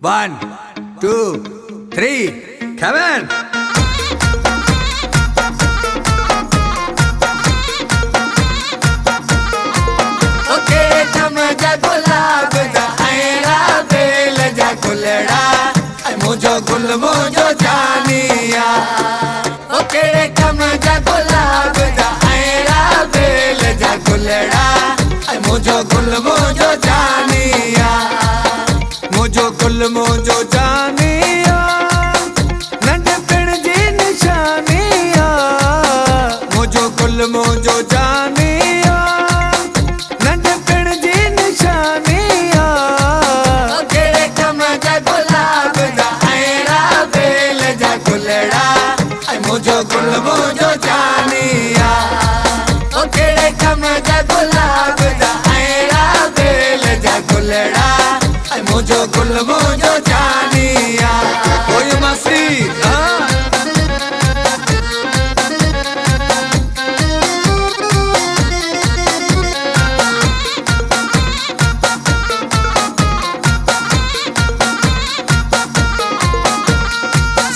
1, 2, 3, Kevin! मुझो गुल मुझो जानिया ओ केड़े कम जा गुलाब दा ऐरा बेल जा गुलड़ा मुझो गुल मुझो जानिया मुझो गुल मुझो जानिया नंढपण जी निशानिया मुझो गुल मुझो जानिया नंढपण जी निशानिया ओ केड़े कम जा गुलाब दा मुझो गुल मुझो जानिया ओ केड़े कम जा गुलाब दा ऐरा बेल जा गुलड़ा मुझो गुल मुझो जानिया ओए मासी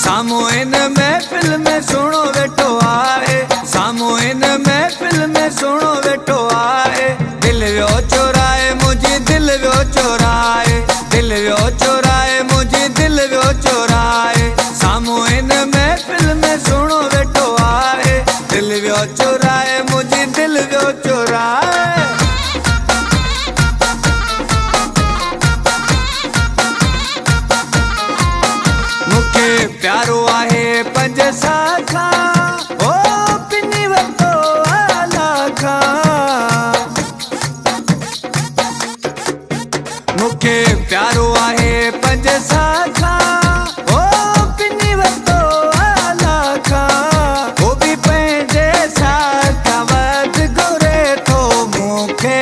सामोइन महफिल में सुनो वेठो आए सामोइन महफिल में सुनो वेठो आए दिल व्यो चोराए मुझी दिल व्यो चोराए दिल व्यो चोराए मुझी दिल व्यो चोराए सामोइन महफिल में सुनो वेठो आए दिल व्यो चोराए मुझी दिल व्यो चोराए मुखे प्यारो आहे पंज साखा ओ पिनी वतो आलाखा मुखे प्यारो आहे पंज साखा ओ पिनी वतो आलाखा वो भी पंहिंजे साखा वध घुरे थो मुखे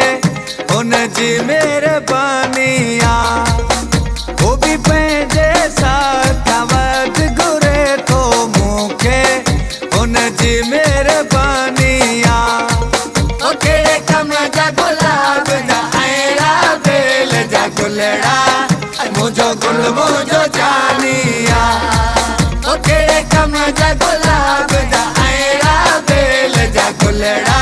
उन जी मेहरबानिया वो भी पंहिंजे साखा वध घुरे थो मुखे उन जी मेहरबानिया ओ केड़े कम जा गुलाब दा ऐरा बेल जा गुलड़ा मुझो गुल मुझो जानिया ओ केड़े कम जा गुलाब दा ऐरा बेल जा गुलड़ा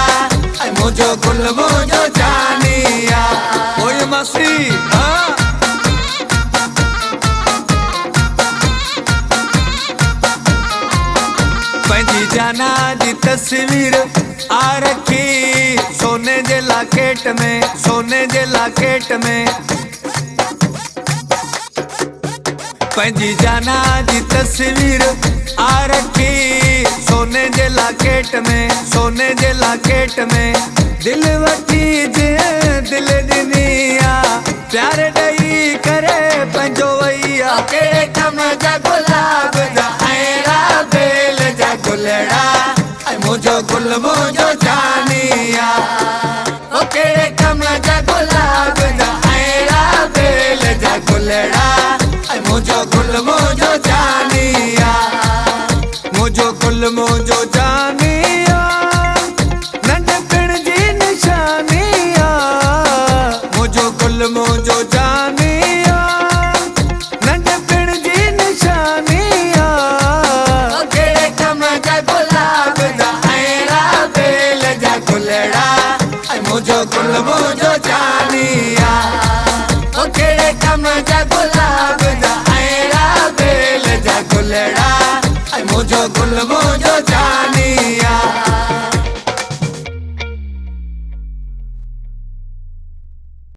मुझो गुल मुझो जानिया ओए मासी पंहिंजी जाना जी तस्वीर आ रखी सोने जे लाकेट में सोने जे लाकेट में पंहिंजी जाना जी तस्वीर आ रखी सोने जे लाकेट में सोने जे लाकेट में दिल वठी जे दिल ॾिनिया प्यार ॾेई करे पंहिंजो वैया केड़े कम जा गुलाब दा ऐरा बेल जा गुलड़ा मुझो गुल मुझो जानिया ओ केड़े कम जा गुलाब दा ऐरा बेल जा गुलड़ा मुझो गुल मुझो जानिया मुझो गुल मुझो जानिया नंढपण जी निशानिया मुझो गुल मुझो जानिया नंढपण जी निशानिया ओ केड़े कम जा गुलाब दा ऐरा बेल जा गुलड़ा मुझो गुल मुझो जानिया ओ केड़े कम जा गुलाब दा ऐरा बेल जा गुलड़ा मुझो गुल मुझो जानिया।